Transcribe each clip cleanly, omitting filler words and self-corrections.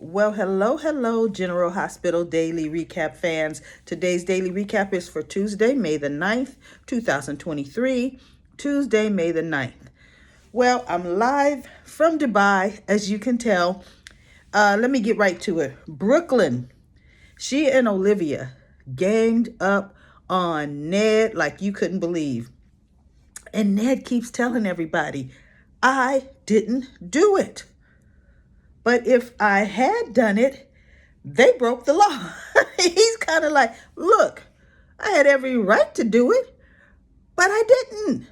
Well, hello, General Hospital Daily Recap fans. Today's daily recap is for Tuesday, May the 9th, 2023. Tuesday, May the 9th. Well, I'm live from Dubai, as you can tell. Let me get right to it. Brooklyn, she and Olivia ganged up on Ned like you couldn't believe. And Ned keeps telling everybody, I didn't do it. But if I had done it, they broke the law. He's kind of like, look, I had every right to do it, but I didn't.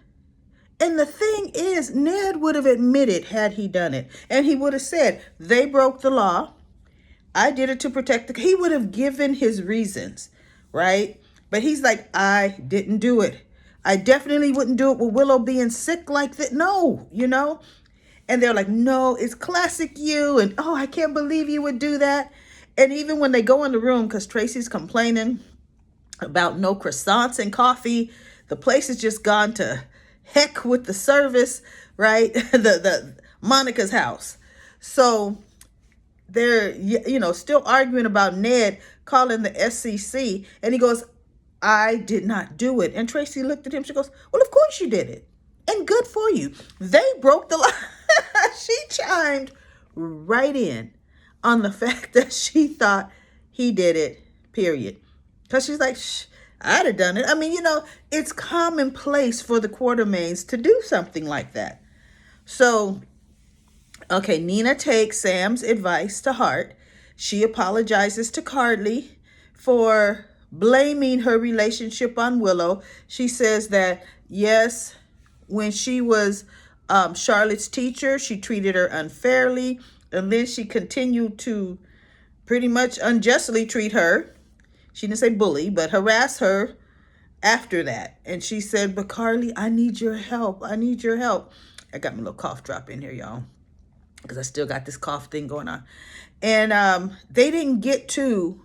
And the thing is, Ned would have admitted had he done it. And he would have said, they broke the law. I did it to protect the... He would have given his reasons, right? But he's like, I didn't do it. I definitely wouldn't do it with Willow being sick like that. No, And they're like, no, it's classic you. And, oh, I can't believe you would do that. And even when they go in the room, because Tracy's complaining about no croissants and coffee, the place has just gone to heck with the service, right? the Monica's house. So they're, still arguing about Ned calling the SCC. And he goes, I did not do it. And Tracy looked at him. She goes, well, of course you did it. And good for you. They broke the law. She chimed right in on the fact that she thought he did it, period. Because she's like, I'd have done it. I mean, it's commonplace for the Quartermains to do something like that. So, okay, Nina takes Sam's advice to heart. She apologizes to Cardley for blaming her relationship on Willow. She says that, yes, when she was Charlotte's teacher, she treated her unfairly. And then she continued to pretty much unjustly treat her. She didn't say bully, but harass her after that. And she said, but Carly, I need your help. I need your help. I got my little cough drop in here, y'all, because I still got this cough thing going on. And they didn't get to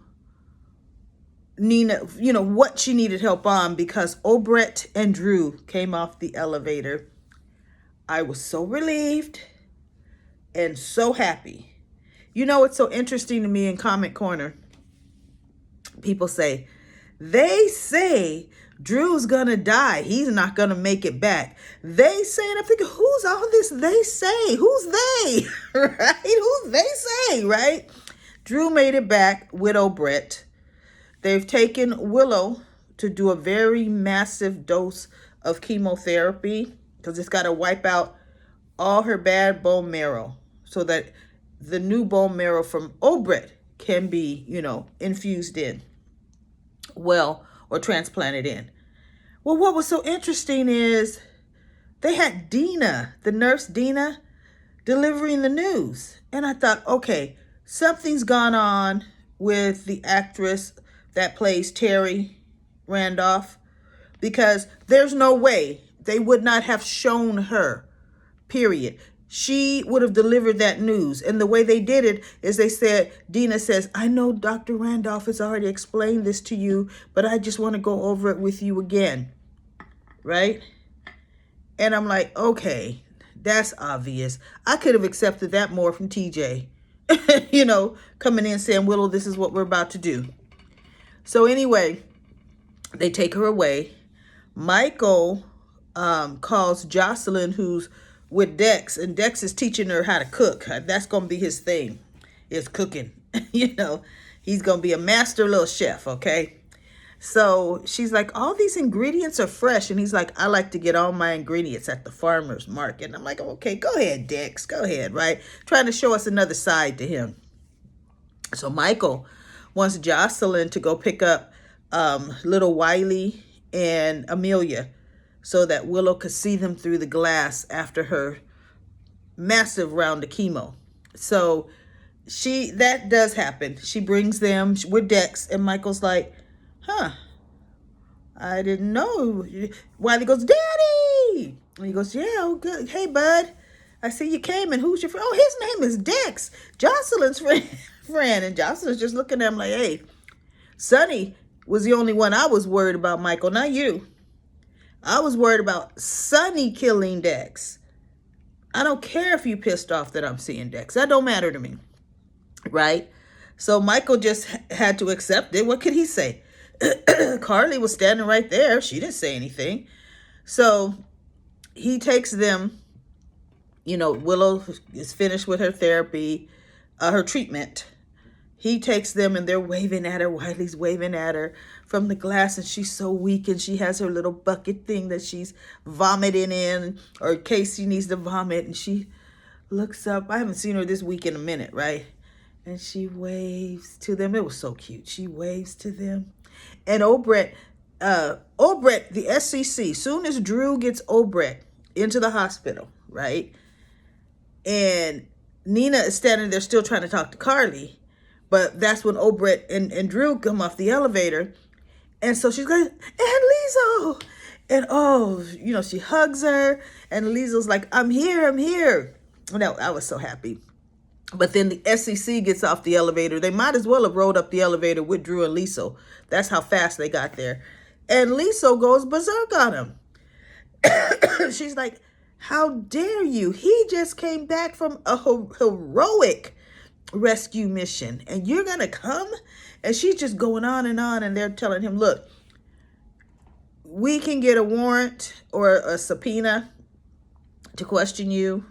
Nina, what she needed help on, because Obret and Drew came off the elevator. I was so relieved and so happy. It's so interesting to me in Comment Corner. People say, they say Drew's gonna die. He's not gonna make it back. They say, and I'm thinking, who's all this they say? Who's they? Right? Who's they say, right? Drew made it back with Obret. They've taken Willow to do a very massive dose of chemotherapy because it's got to wipe out all her bad bone marrow so that the new bone marrow from Obret can be, infused in. Well, or transplanted in. Well, what was so interesting is they had Dina, the nurse Dina, delivering the news. And I thought, okay, something's gone on with the actress that plays Terry Randolph, because there's no way they would not have shown her, period. She would have delivered that news. And the way they did it is they said, Dina says, I know Dr. Randolph has already explained this to you, but I just want to go over it with you again. Right? And I'm like, okay, that's obvious. I could have accepted that more from TJ, coming in saying, Willow, this is what we're about to do. So anyway, they take her away. Michael calls Jocelyn, who's with Dex, and Dex is teaching her how to cook. That's going to be his thing, is cooking. He's going to be a master little chef, okay? So she's like, all these ingredients are fresh. And he's like, I like to get all my ingredients at the farmer's market. And I'm like, okay, go ahead, Dex. Go ahead, right? Trying to show us another side to him. So Michael wants Jocelyn to go pick up little Wiley and Amelia so that Willow could see them through the glass after her massive round of chemo. So that does happen. She brings them with Dex, and Michael's like, I didn't know. Wiley goes, Daddy! And he goes, yeah, oh, good. Hey, bud, I see you came, and who's your friend? Oh, his name is Dex, Jocelyn's friend. And Jocelyn's just looking at him like, hey, Sonny was the only one I was worried about, Michael, not you. I was worried about Sonny killing Dex. I don't care if you pissed off that I'm seeing Dex. That don't matter to me. right? So Michael just had to accept it. What could he say? Carly was standing right there. She didn't say anything. So he takes them, Willow is finished with her therapy, her treatment. He takes them and they're waving at her. Wiley's waving at her from the glass, and she's so weak, and she has her little bucket thing that she's vomiting in, or in case she needs to vomit. And she looks up. I haven't seen her this week in a minute, right? And she waves to them. It was so cute. She waves to them. And Obrecht, the SCC, soon as Drew gets Obrecht into the hospital, right? And Nina is standing there still trying to talk to Carly. But that's when Obrecht and Drew come off the elevator. And so she's going, and Liesl. And she hugs her. And Liesl's like, I'm here, I'm here. No, I was so happy. But then the SEC gets off the elevator. They might as well have rode up the elevator with Drew and Liesl. That's how fast they got there. And Liesl goes berserk on him. She's like, how dare you? He just came back from a heroic rescue mission, and you're going to come? And she's just going on, and they're telling him, look, we can get a warrant or a subpoena to question you,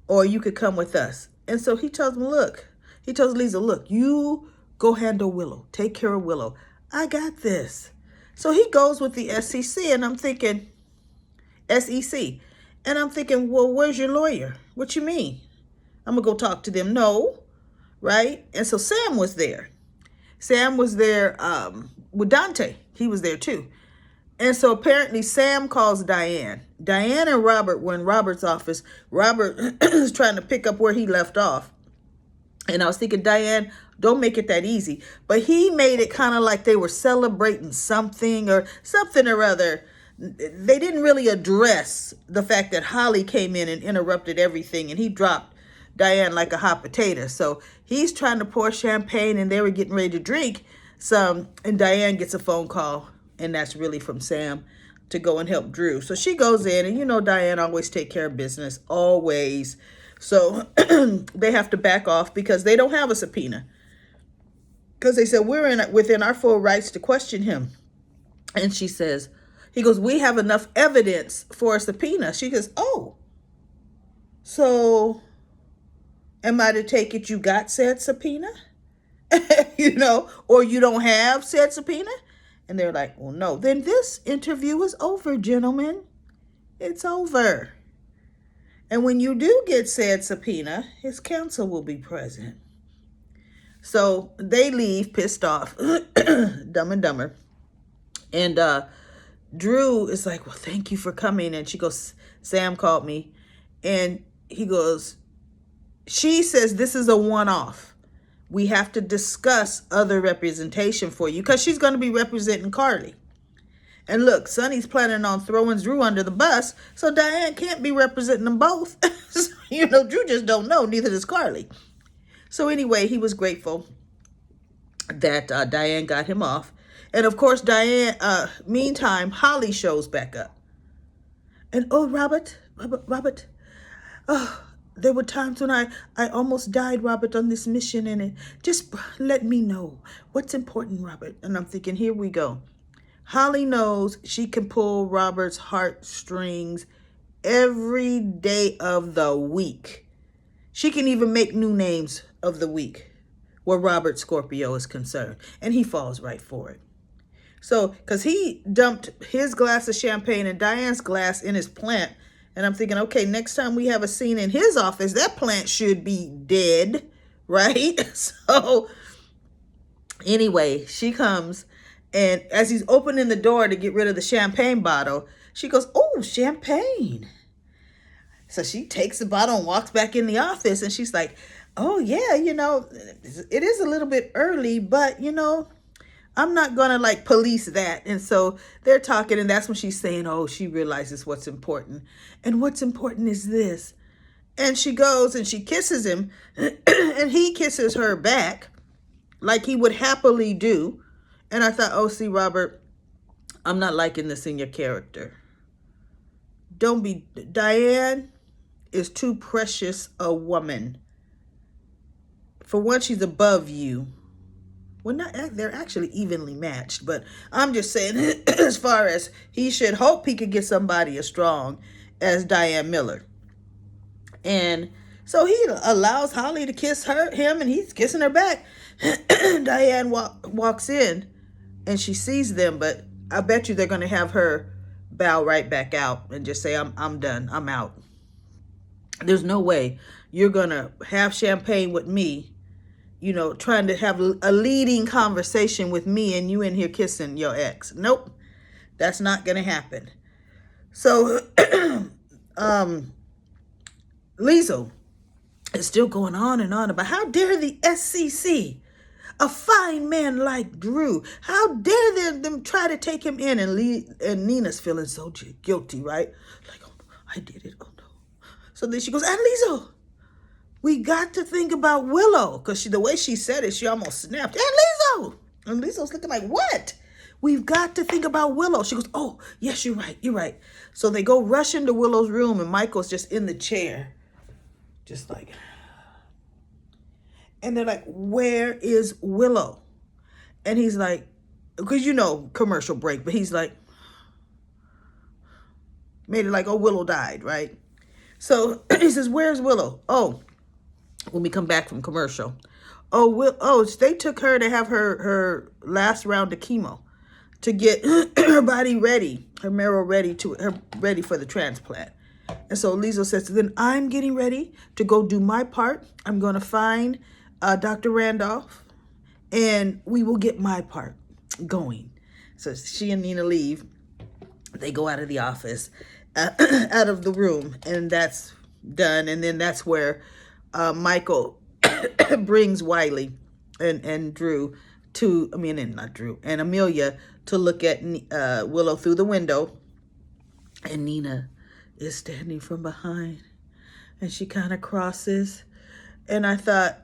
or you could come with us. And so he tells Liesl, look, you go handle Willow. Take care of Willow. I got this. So he goes with the SEC, and I'm thinking, SEC. And I'm thinking, well, where's your lawyer? What you mean? I'm going to go talk to them. No, right? And so Sam was there. Sam was there with Dante. He was there too. And so apparently Sam calls Diane. Diane and Robert were in Robert's office. Robert is trying to pick up where he left off. And I was thinking, Diane, don't make it that easy. But he made it kind of like they were celebrating something or other. They didn't really address the fact that Holly came in and interrupted everything, and he dropped Diane like a hot potato. So he's trying to pour champagne, and they were getting ready to drink some, and Diane gets a phone call, and that's really from Sam to go and help Drew. So she goes in, and Diane always take care of business, always. So they have to back off because they don't have a subpoena. Because they said, we're within our full rights to question him. And he goes, we have enough evidence for a subpoena. She goes, oh, so am I to take it you got said subpoena? Or you don't have said subpoena? And they're like, well, no. Then this interview is over, gentlemen. It's over. And when you do get said subpoena, his counsel will be present. So they leave pissed off, Dumb and Dumber. And Drew is like, well, thank you for coming. And she goes, Sam called me. And he goes, she says, this is a one-off. We have to discuss other representation for you because she's going to be representing Carly. And look, Sonny's planning on throwing Drew under the bus, so Diane can't be representing them both. Drew just don't know, neither does Carly. So anyway, he was grateful that Diane got him off. And of course, meantime, Holly shows back up. And Robert, there were times when I almost died, Robert, on this mission, and just let me know what's important, Robert. And I'm thinking, here we go. Holly knows she can pull Robert's heartstrings every day of the week. She can even make new names of the week where Robert Scorpio is concerned, and he falls right for it. So, because he dumped his glass of champagne and Diane's glass in his plant, and I'm thinking, okay, next time we have a scene in his office, that plant should be dead, right? So, anyway, she comes, and as he's opening the door to get rid of the champagne bottle, she goes, oh, champagne. So she takes the bottle and walks back in the office, and she's like, oh, yeah, it is a little bit early, but, I'm not going to police that. And so they're talking, and that's when she's saying, oh, she realizes what's important. And what's important is this. And she goes and she kisses him, and he kisses her back like he would happily do. And I thought, oh, see, Robert, I'm not liking this in your character. Diane is too precious a woman for one, she's above you. Well, not, they're actually evenly matched, but I'm just saying, as far as he should hope he could get somebody as strong as Diane Miller. And so he allows Holly to kiss him, and he's kissing her back. Diane walks in, and she sees them, but I bet you they're going to have her bow right back out and just say, I'm done. I'm out. There's no way you're going to have champagne with me, you know, trying to have a leading conversation with me, and you in here kissing your ex. Nope. That's not going to happen. So, Liesl is still going on and on about how dare the SCC, a fine man like Drew, how dare them try to take him in, and Nina's feeling so guilty, right? Like, oh, I did it. Oh no. So then she goes, and Liesl, we got to think about Willow, because the way she said it, she almost snapped. And Liesl! And Liesl's looking like, what? We've got to think about Willow. She goes, oh, yes, you're right. You're right. So they go rush into Willow's room, and Michael's just in the chair. Just like, and they're like, where is Willow? And he's like, because you know, commercial break, but he's like, made it like, oh, Willow died, right? So he says, where's Willow? Oh, when we come back from commercial. Oh, they took her to have her last round of chemo to get her body ready, her marrow ready for the transplant. And so Liesl says, then I'm getting ready to go do my part. I'm going to find Dr. Randolph, and we will get my part going. So she and Nina leave. They go out of the office, out of the room, and that's done. And then that's where Michael brings Wiley and Drew and Amelia to look at Willow through the window. And Nina is standing from behind, and she kind of crosses. And I thought,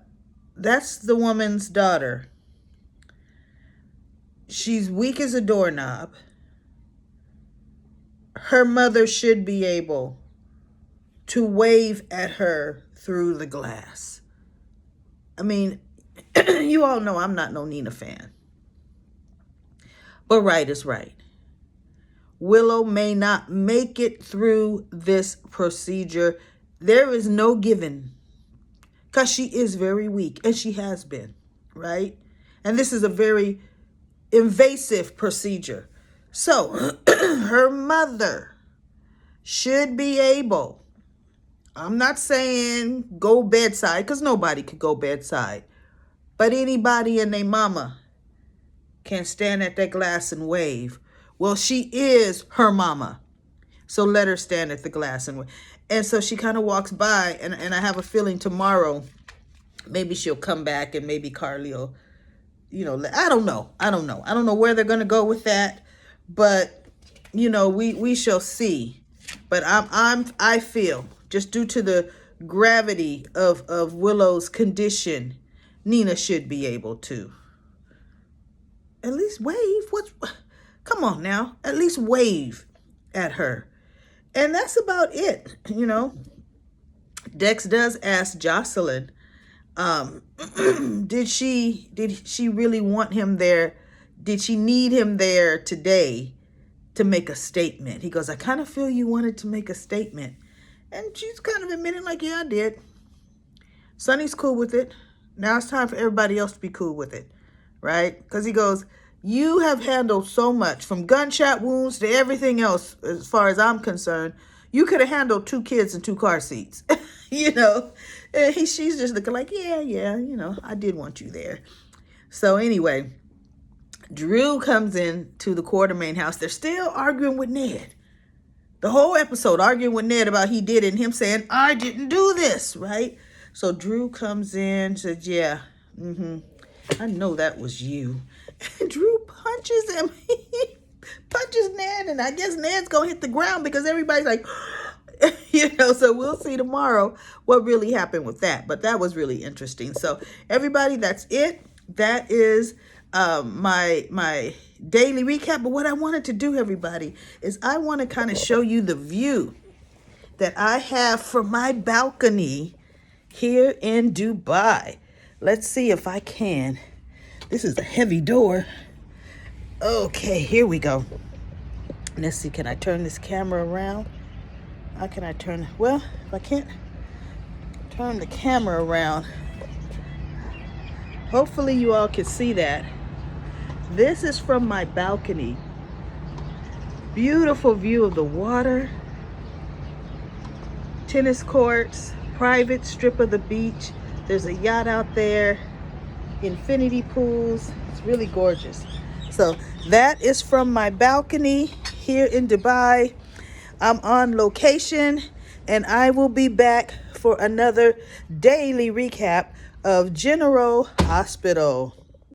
that's the woman's daughter. She's weak as a doorknob. Her mother should be able to wave at her through the glass. I mean, you all know I'm not no Nina fan. But right is right. Willow may not make it through this procedure. There is no giving, because she is very weak, and she has been, right? And this is a very invasive procedure. So her mother should be able, I'm not saying go bedside, because nobody could go bedside, but anybody and their mama can stand at that glass and wave. Well, she is her mama, so let her stand at the glass and wave. And so she kind of walks by, and I have a feeling tomorrow maybe she'll come back, and maybe Carly will, you know, I don't know. I don't know where they're going to go with that, but you know, we shall see. But I feel, just due to the gravity of Willow's condition, Nina should be able to at least wave. Come on now, at least wave at her. And that's about it, you know. Dex does ask Jocelyn, did she really want him there? Did she need him there today to make a statement? He goes, I kind of feel you wanted to make a statement. And she's kind of admitting like, yeah, I did. Sonny's cool with it. Now it's time for everybody else to be cool with it, right? Because he goes, you have handled so much, from gunshot wounds to everything else, as far as I'm concerned. You could have handled 2 kids and 2 car seats, you know. And she's just looking like, yeah, you know, I did want you there. So anyway, Drew comes in to the Quartermain house. They're still arguing with Ned. The whole episode arguing with Ned about he did it, and him saying, I didn't do this, right? So Drew comes in, says, yeah, I know that was you. And Drew punches him. He punches Ned, and I guess Ned's going to hit the ground because everybody's like, you know, so we'll see tomorrow what really happened with that. But that was really interesting. So everybody, that's it. That is my daily recap. But what I wanted to do, everybody, is I want to kind of show you the view that I have from my balcony here in Dubai. Let's see if I can. This is a heavy door. Okay, here we go. Let's see, can I turn this camera around? How can I turn? Well, if I can't turn the camera around, hopefully you all can see that. This is from my balcony. Beautiful view of the water, tennis courts, private strip of the beach. There's a yacht out there, infinity pools. It's really gorgeous. So that is from my balcony here in Dubai. I'm on location and I will be back for another daily recap of General Hospital.